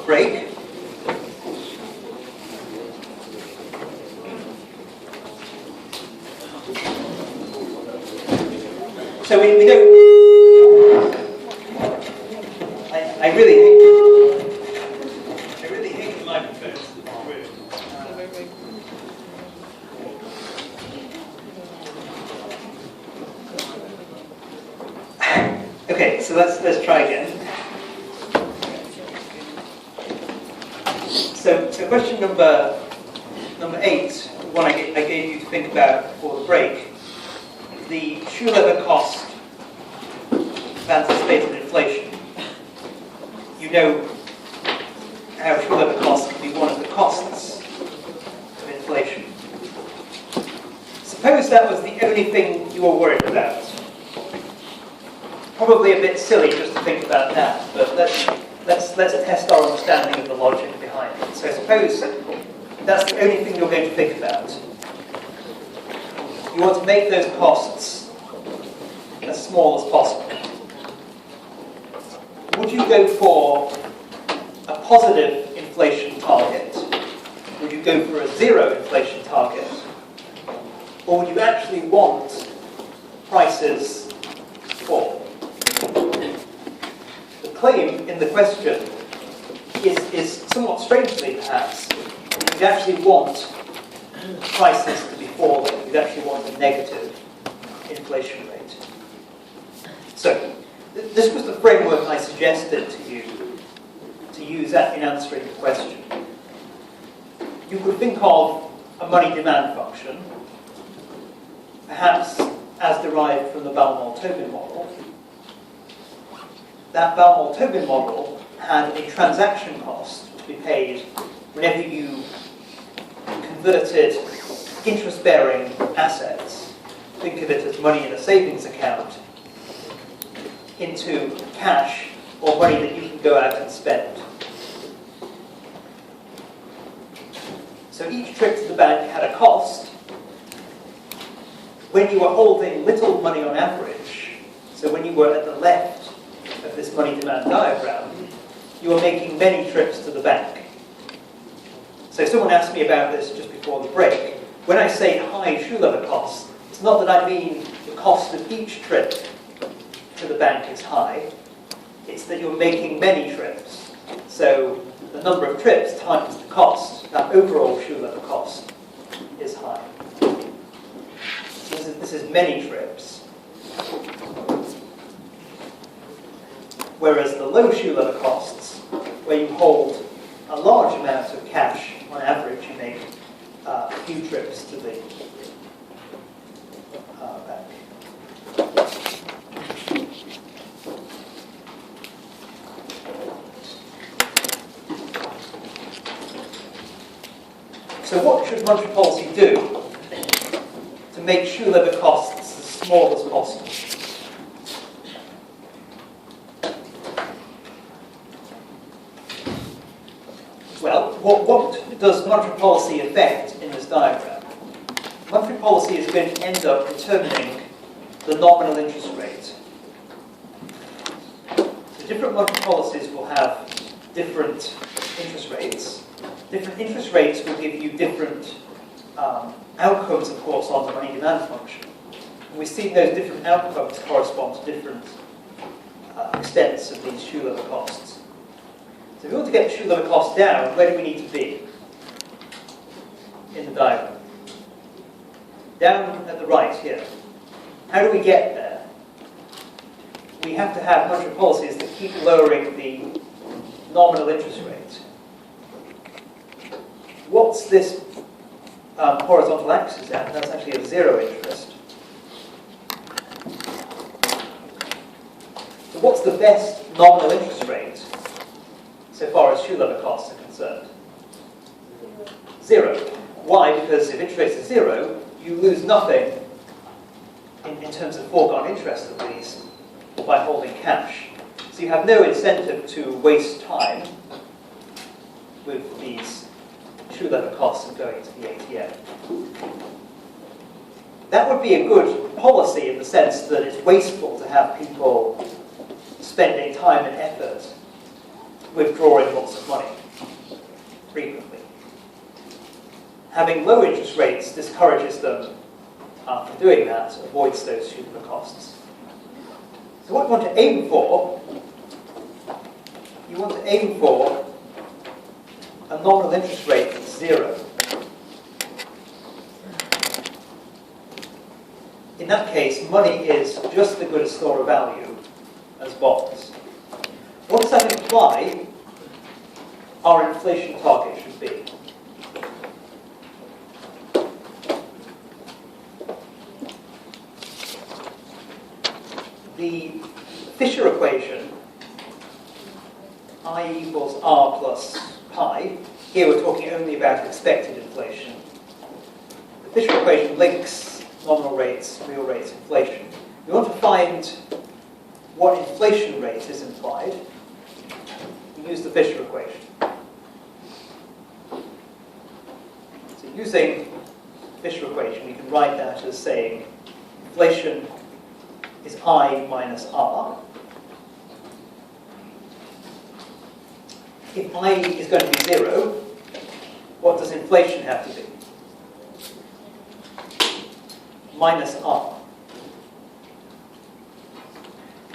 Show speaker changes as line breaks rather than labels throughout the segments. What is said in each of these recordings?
break. So we don't. I really hate the microphones. Okay, so let's try again. So question number 8, one I gave you to think about before the break. The Shulevers cost of anticipated inflation. You know how Shulevers cost can be one of the costs of inflation. Suppose that was the only thing you were worried about. Probably a bit silly just to think about that, but let's test our understanding of the logic behind it. So suppose that's the only thing you're going to think about. You want to make those costs as small as possible. Would you go for a positive inflation target? Would you go for a zero inflation target? Or would you actually want prices to fall? The claim in the question is somewhat strangely, perhaps, you'd actually want prices to be falling. You'd actually want a negative inflation rate. So, this was the framework I suggested to you to use in answering the question. You could think of a money demand function, perhaps as derived from the Balmol-Tobin model. That Balmol-Tobin model had a transaction cost to be paid whenever you converted interest-bearing assets, think of it as money in a savings account, into cash or money that you can go out and spend. So each trip to the bank had a cost. When you were holding little money on average, so when you were at the left of this money demand diagram, you were making many trips to the bank. So someone asked me about this just before the break. When I say high Shulevers costs, it's not that I mean the cost of each trip to the bank is high. It's that you're making many trips. So the number of trips times the cost, that overall Shulevers cost, is high. So this is many trips. Whereas the low Shulevers costs, where you hold a large amount of cash, on average you make a few trips to the bank. So what should monetary policy do to make Shulevers costs as small as possible? Well, what does monetary policy affect in this diagram? Monetary policy is going to end up determining the nominal interest rate. So different monetary policies will have different interest rates. Different interest rates will give you different outcomes, of course, on the money demand function. And we've seen those different outcomes correspond to different extents of these Shulevers costs. So if we want to get the Shulevers cost down, where do we need to be in the diagram? Down at the right here. How do we get there? We have to have monetary policies that keep lowering the nominal interest rate. What's this horizontal axis at? That's actually a zero interest. So what's the best nominal interest rate so far as Shulevers costs are concerned? Zero. Why? Because if interest rates are zero, you lose nothing in terms of foregone interest, at least, by holding cash. So you have no incentive to waste time with these Shulevers costs of going to the ATM. That would be a good policy in the sense that it's wasteful to have people spending time and effort withdrawing lots of money frequently. Having low interest rates discourages them from doing that, avoids those Shulman costs. So what you want to aim for, you want to aim for a nominal interest rate that's 0. In that case, money is just as good a store of value as bonds. What does that imply our inflation target should be? The Fisher equation, I equals R plus pi, here we're talking only about expected inflation. The Fisher equation links nominal rates, real rates, inflation. We want to find what inflation rate is implied. We use the Fisher equation. So using the Fisher equation, we can write that as saying inflation is I minus R. If I is going to be 0, what does inflation have to be? Minus R.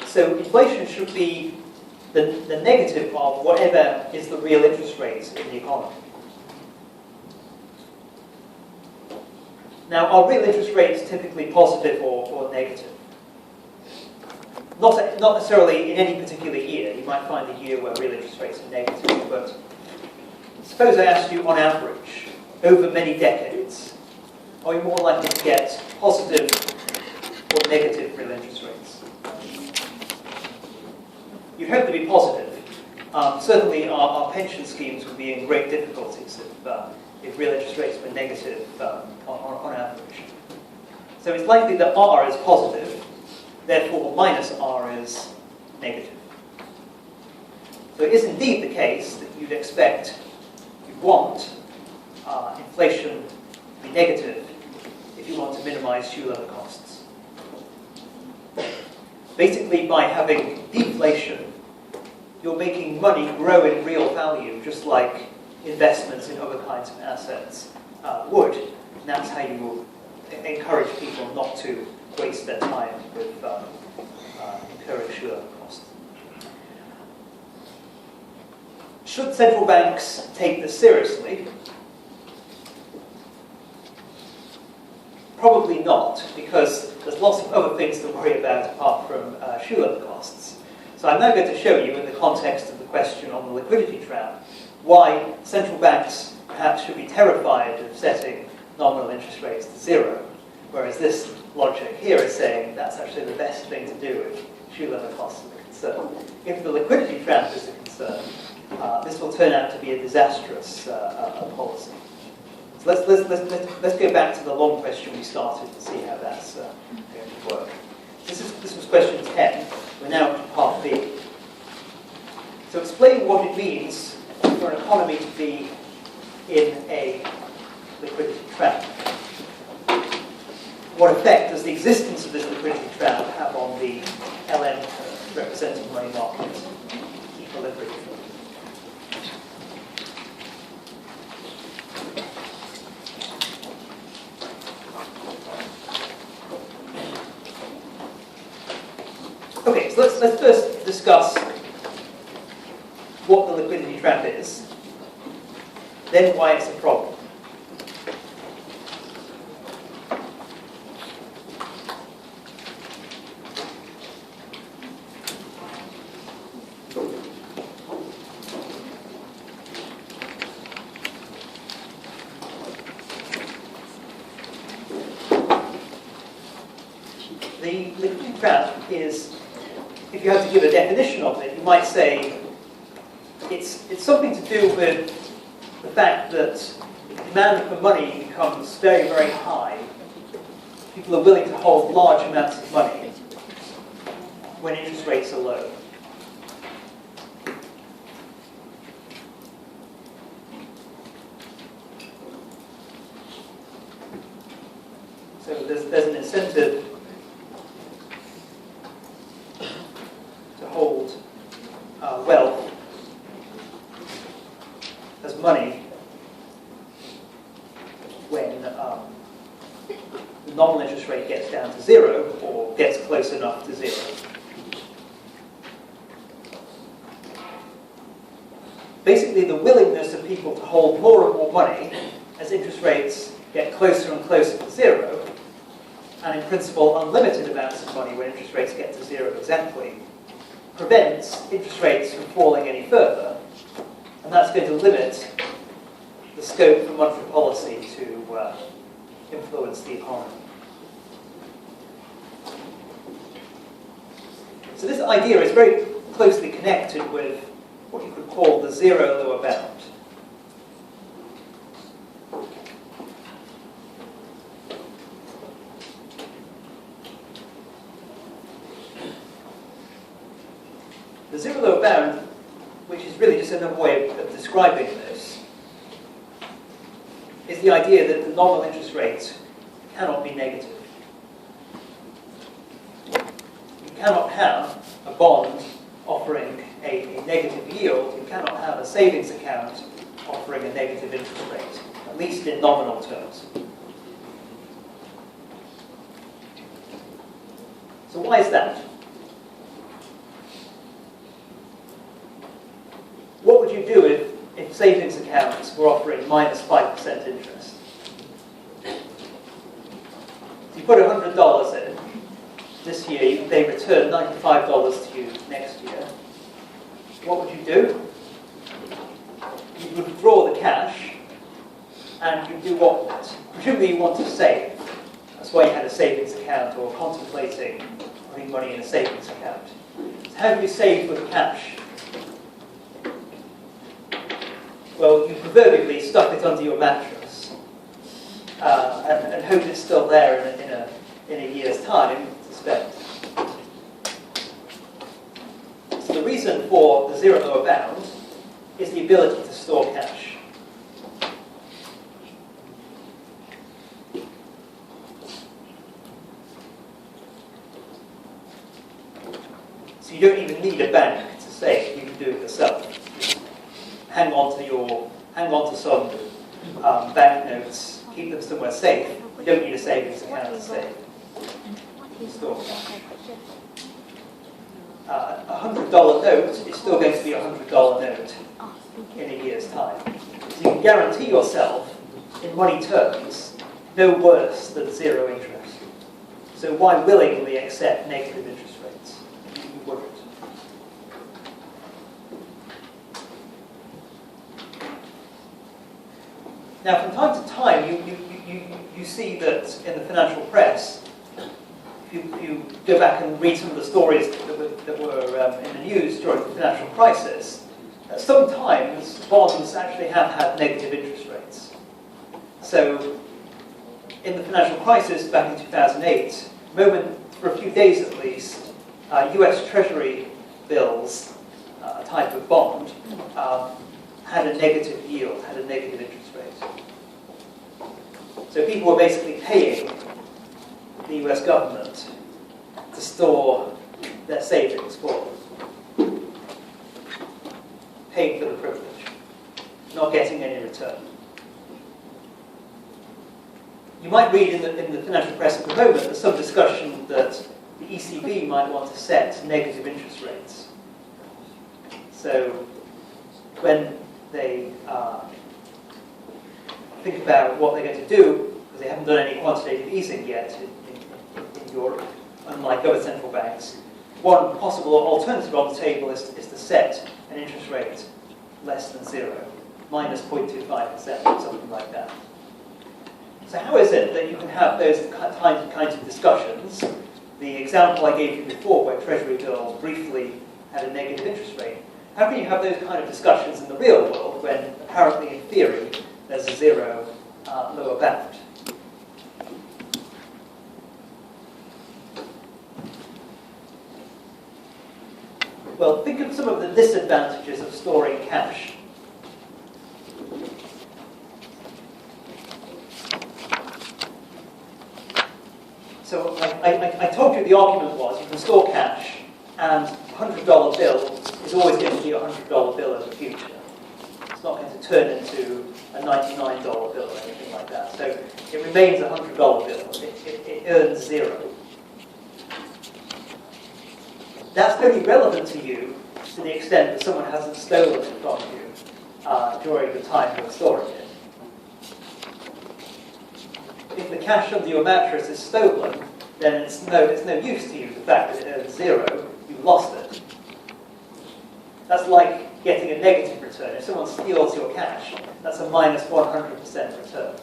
So inflation should be the negative of whatever is the real interest rate in the economy. Now, are real interest rates typically positive or negative? Not necessarily in any particular year. You might find a year where real interest rates are negative, but suppose I asked you on average, over many decades, are you more likely to get positive or negative real interest rates? You'd hope to be positive. Certainly our pension schemes would be in great difficulties if real interest rates were negative on average. So it's likely that R is positive, therefore minus R is negative. So it is indeed the case that you'd expect, you want inflation to be negative if you want to minimize shoe leather costs. Basically, by having deflation, you're making money grow in real value, just like investments in other kinds of assets would. And that's how you will encourage people not to waste their time with incurring shoe leather costs. Should central banks take this seriously? Probably not, because there's lots of other things to worry about apart from shoe leather costs. So I'm now going to show you, in the context of the question on the liquidity trap, why central banks perhaps should be terrified of setting nominal interest rates to 0, whereas this logic here is saying that's actually the best thing to do if shoe leather costs are a concern. If the liquidity trap is a concern, this will turn out to be a disastrous policy. So let's go back to the long question we started and see how that's going to work. This was question 10. We're now to part B. So explain what it means for an economy to be in a liquidity trap. What effect does the existence of this liquidity trap have on the LM curve representing money market equilibrium? Okay, so let's first discuss what the liquidity trap is, then why it's a problem. The liquidity trap is, if you have to give a definition of it, you might say it's something to do with the fact that demand for money becomes very, very high. People are willing to hold large amounts of money when interest rates are low. So there's an incentive to hold wealth as money when the nominal interest rate gets down to zero or gets close enough to zero. Basically, the willingness of people to hold more and more money as interest rates get closer and closer to zero, and in principle unlimited amounts of money when interest rates get to zero exactly, prevents interest rates from falling any further, and that's going to limit the scope for monetary policy to influence the economy. So this idea is very closely connected with what you could call the zero lower bound. The zero lower bound, which is really just another way of describing this, is the idea that the nominal interest rate cannot be negative. You cannot have a bond offering a negative yield. You cannot have a savings account offering a negative interest rate, at least in nominal terms. So why is that? What would you do if savings accounts were offering minus 5% interest? You put $100 in. This year, they return $95 to you next year. What would you do? You would withdraw the cash, and you'd do what with it? Presumably you want to save. That's why you had a savings account or contemplating putting money in a savings account. So how do you save with cash? Well, you proverbially stuff it under your mattress and hope it's still there in a year's time, I suspect. So the reason for the zero lower bound is the ability to store cash. So you don't even need a bank to save, you can do it yourself. Hang on to some banknotes, keep them somewhere safe. You don't need a savings account to save. Store cash. A $100 note is still going to be a $100 note in a year's time. So you can guarantee yourself, in money terms, no worse than zero interest. So why willingly accept negative interest rates? You wouldn't. Now, from time to time, you see that in the financial press, if you go back and read some of the stories that were in the news during the financial crisis, sometimes bonds actually have had negative interest rates. So, in the financial crisis back in 2008, for a few days at least, US Treasury bills, a type of bond, had a negative yield, had a negative interest rate. So people were basically paying the US government to store their savings for them. Paying for the privilege, not getting any return. You might read in the financial press at the moment there's some discussion that the ECB might want to set negative interest rates. So when they think about what they're going to do, because they haven't done any quantitative easing yet in Europe, unlike other central banks, one possible alternative on the table is to set an interest rate less than zero, minus 0.25%, or something like that. So how is it that you can have those kinds of discussions? The example I gave you before, where Treasury bills briefly had a negative interest rate, how can you have those kind of discussions in the real world when apparently, in theory, there's a zero lower bound? Well, think of some of the disadvantages of storing cash. So I told you the argument was you can store cash, and a $100 bill is always going to be a $100 bill in the future. It's not going to turn into a $99 bill or anything like that. So it remains a $100 bill. It earns zero. That's only relevant to you to the extent that someone hasn't stolen it from you during the time you're storing it. If the cash under your mattress is stolen, then it's no use to you, the fact that it earns zero, you've lost it. That's like getting a negative return. If someone steals your cash, that's a minus 100% return.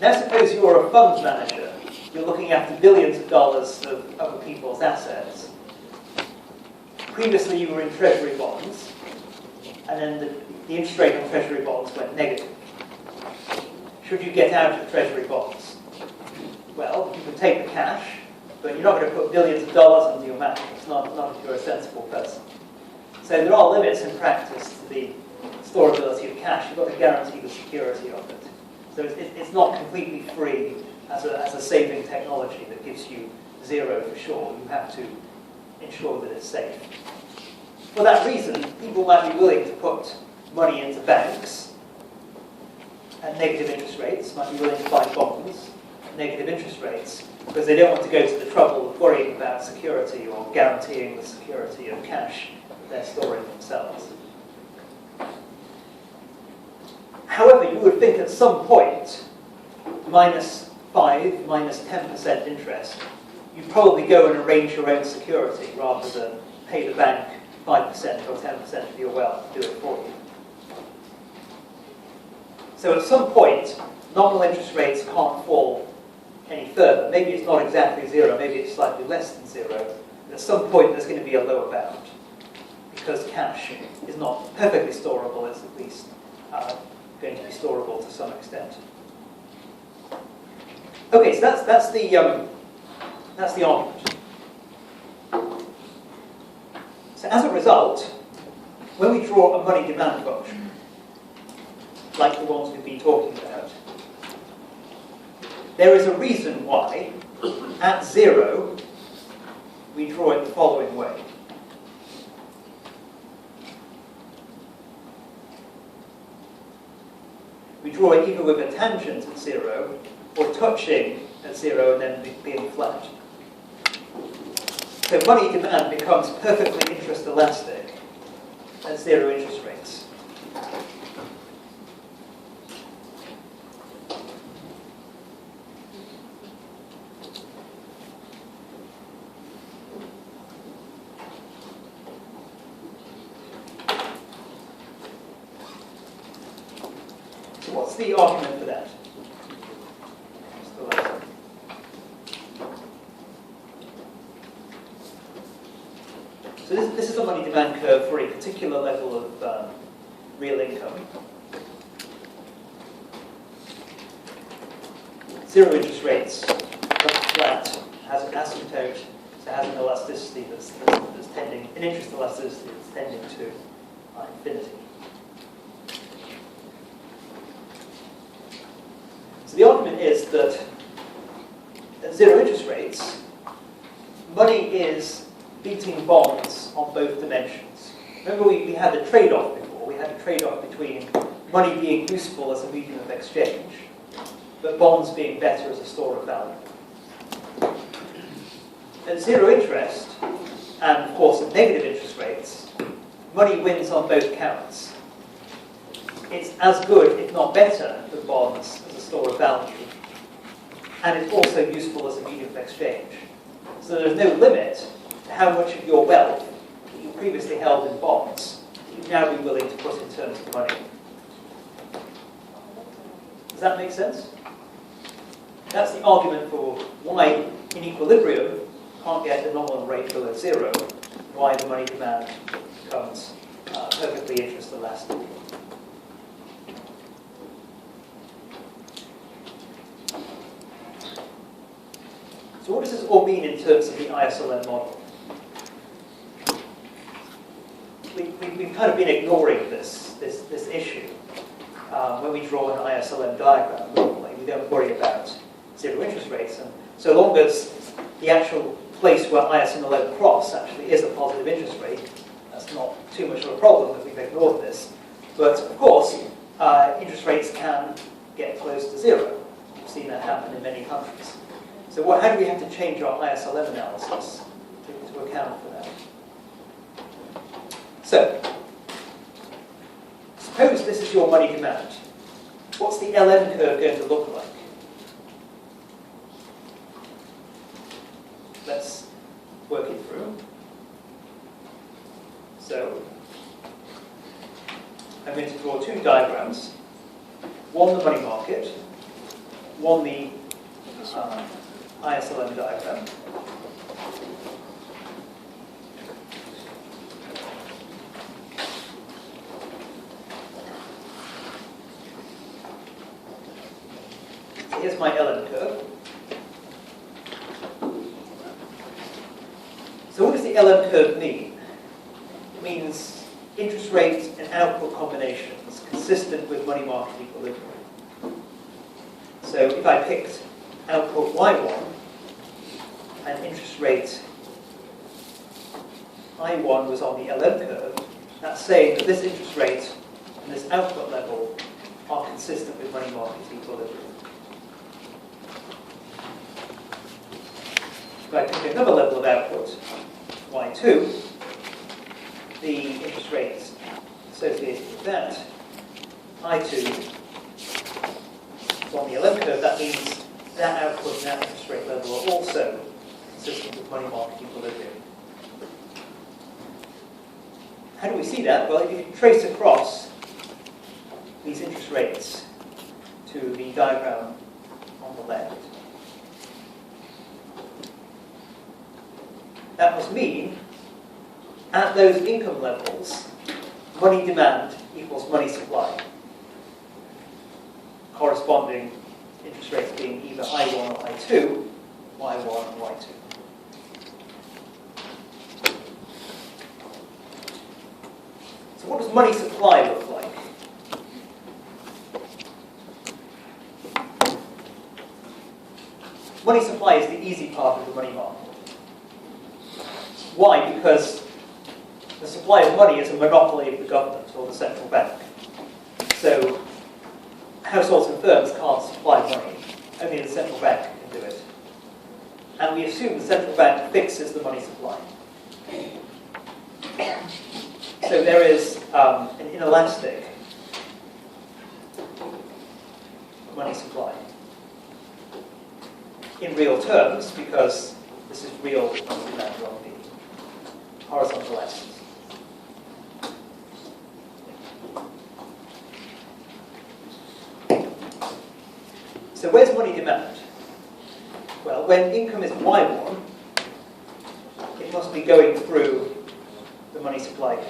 Now suppose you're a fund manager. You're looking after billions of dollars of other people's assets. Previously you were in treasury bonds, and then the interest rate on treasury bonds went negative. Should you get out of treasury bonds? Well, you can take the cash, but you're not going to put billions of dollars under your mattress, not if you're a sensible person. So there are limits in practice to the storability of cash. You've got to guarantee the security of it. So it's not completely free as a saving technology that gives you zero for sure. You have to ensure that it's safe. For that reason, people might be willing to put money into banks at negative interest rates, might be willing to buy bonds at negative interest rates, because they don't want to go to the trouble of worrying about security or guaranteeing the security of cash that they're storing themselves. However, you would think at some point, minus 5, minus 10% interest, you'd probably go and arrange your own security rather than pay the bank 5% or 10% of your wealth to do it for you. So at some point, nominal interest rates can't fall any further. Maybe it's not exactly zero, maybe it's slightly less than zero. But at some point, there's going to be a lower bound, because cash is not perfectly storable, it's at least going to be storable to some extent. Okay, so that's the argument. So as a result, when we draw a money demand function, like the ones we've been talking about, there is a reason why, at zero, we draw it the following way. We draw it either with a tangent at zero, or touching at zero and then being flat. So money demand becomes perfectly interest elastic at zero interest rates. So what's the argument for that? So this is a money demand curve for a particular level of real income. Zero interest rates, flat, has an asymptote, so has an elasticity that's tending, an interest elasticity that's tending to infinity. So the argument is that at zero interest rates, money is beating bonds on both dimensions. Remember we had a trade-off before. We had a trade-off between money being useful as a medium of exchange, but bonds being better as a store of value. At zero interest, and of course at negative interest rates, money wins on both counts. It's as good, if not better, than bonds as a store of value, and it's also useful as a medium of exchange. So there's no limit to how much of your wealth that you previously held in bonds you'd now be willing to put in terms of money. Does that make sense? That's the argument for why in equilibrium you can't get the nominal rate below zero, why the money demand becomes perfectly interest elastic. So what does this all mean in terms of the ISLM model? We've kind of been ignoring this issue when we draw an ISLM diagram normally. We don't worry about zero interest rates, and so long as the actual place where IS and the low cross actually is a positive interest rate. That's not too much of a problem if we've ignored this. But of course, interest rates can get close to zero. We've seen that happen in many countries. So how do we have to change our ISLM analysis to account for that? So, suppose this is your money demand. What's the LM curve going to look like? Let's work it through. So, I'm going to draw two diagrams. One the money market, one the ISLM diagram. Here's my LM curve. So what does the LM curve mean? It means interest rate and output combinations consistent with money market equilibrium. So if I picked output Y1 and interest rate I1 was on the LM curve, that's saying that this interest rate and this output level are consistent with money market equilibrium. If I pick another level of output, Y2, the interest rates associated with that, I2 on the LM curve, that means that output and that interest rate level are also consistent with money market equilibrium. How do we see that? Well, if you trace across these interest rates to the diagram on the left, that must mean at those income levels, money demand equals money supply. Corresponding interest rates being either I1 or I2, Y1 or Y2. So what does money supply look like? Money supply is the easy part of the money market. Why? Because the supply of money is a monopoly of the government or the central bank. So households and firms can't supply money. Only the central bank can do it. And we assume the central bank fixes the money supply. So there is an inelastic money supply. In real terms, because this is real money demand on the horizontal axis. So where's money demand? Well, when income is Y1, it must be going through the money supply curve.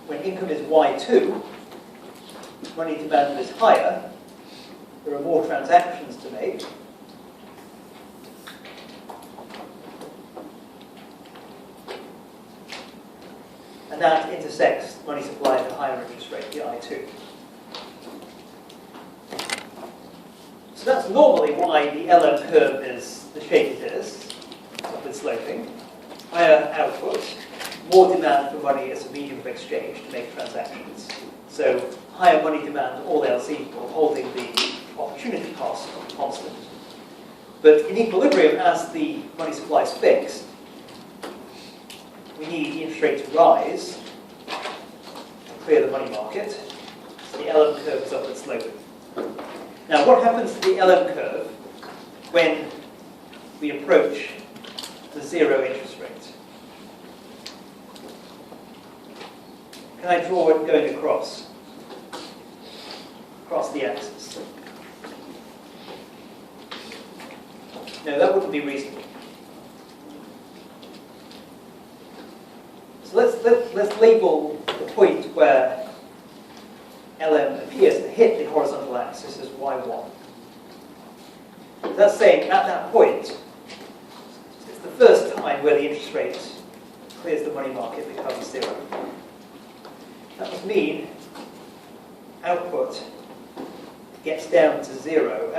When income is Y2, money demand is higher, there are more transactions to make. And that intersects money supply at a higher interest rate, the I2. So that's normally why the LM curve is the shape it is, upward sloping. Higher output, more demand for money as a medium of exchange to make transactions. So higher money demand, all else equal, holding the opportunity cost constant. But in equilibrium, as the money supply is fixed, we need the interest rate to rise to clear the money market. So the LM curve is upward sloping. Now, what happens to the LM curve when we approach the zero interest rate? Can I draw it going across the axis? No, that wouldn't be reasonable. So let's label the point where LM appears to hit the horizontal axis as Y1. That's saying at that point, it's the first time where the interest rate clears the money market, becomes zero. that must mean output gets down to 0.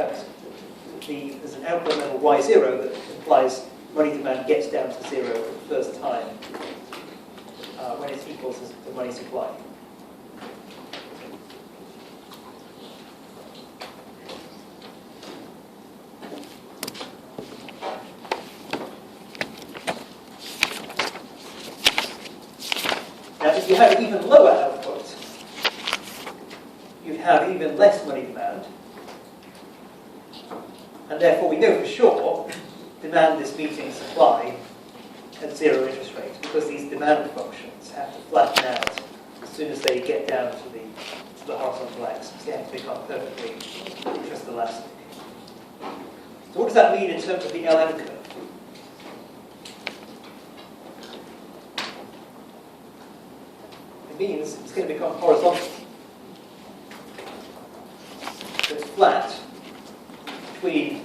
There's an output level y0 that implies money demand gets down to 0 for the first time when it's equal to the money supply. Now, if you have even lower output, you'd have even less money demand. And therefore, we know for sure demand is meeting supply at 0 interest rate, because these demand functions have to flatten out as soon as they get down to the horizontal axis. They have to become perfectly interest elastic. So what does that mean in terms of the LM curve? It means it's going to become horizontal. So it's flat between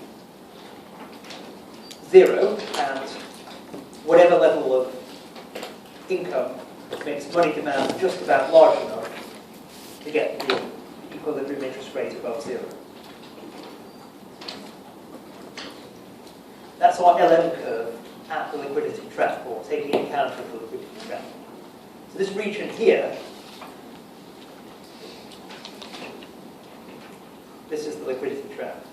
0 and whatever level of income that makes money demand just about large enough to get the equilibrium interest rate above 0. That's our LM curve at the liquidity trap, or taking account of the liquidity trap. So this region here, this is the liquidity trap.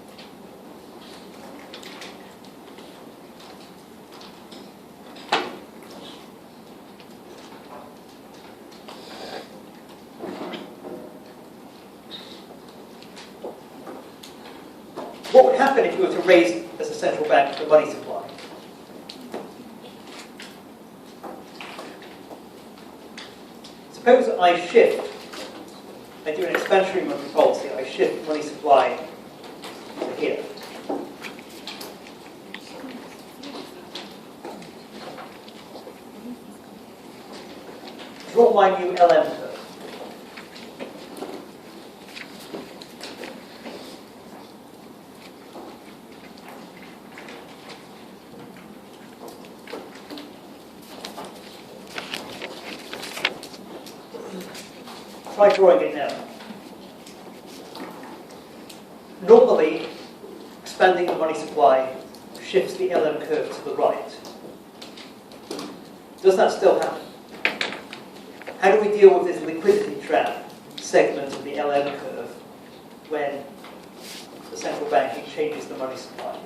What would happen if you were to raise, as a central bank, the money supply? Suppose I do an expansionary monetary policy, I shift money supply to here. Draw my new LM curve. Try drawing it now. Normally, expanding the money supply shifts the LM curve to the right. Does that still happen? How do we deal with this liquidity trap segment of the LM curve when the central bank changes the money supply?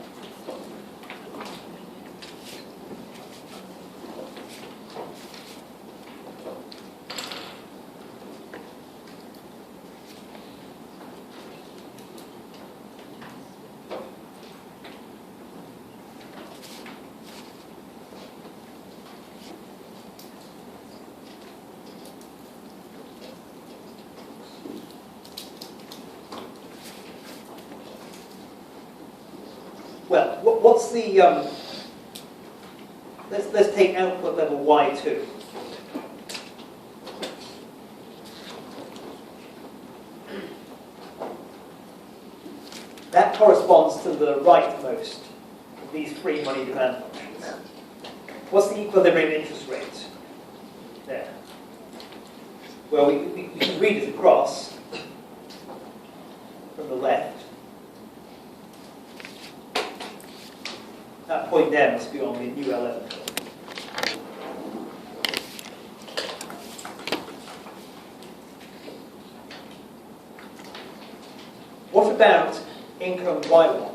Well, what's the, let's take output level Y2. That corresponds to the rightmost of these three money demand functions. What's the equilibrium interest rate there? Well, we can read it across from the left. That point there must be on the new LM curve. What about income Y1?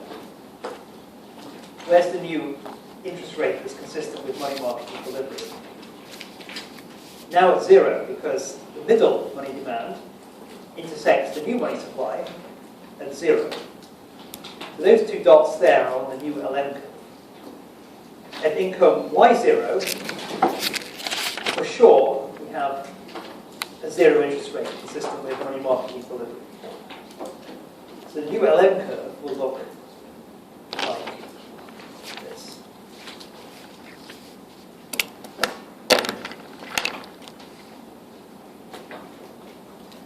Where's the new interest rate that's consistent with money market equilibrium? Now it's 0 because the middle money demand intersects the new money supply at 0. So those two dots there are on the new LM curve. At income Y0, for sure, we have a 0 interest rate consistent with money market equilibrium. So the new LM curve will look like this.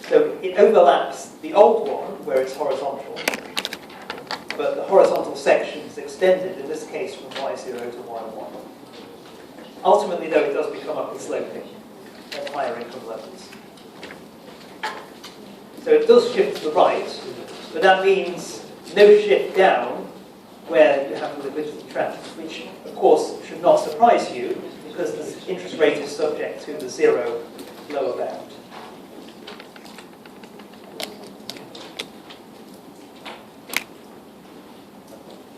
So it overlaps the old one, where it's horizontal, but the horizontal section is extended, in this case, from Y0 to Y1. Ultimately, though, it does become upward sloping at higher income levels. So it does shift to the right, but that means no shift down where you have the liquidity trap, which of course should not surprise you because the interest rate is subject to the zero lower bound.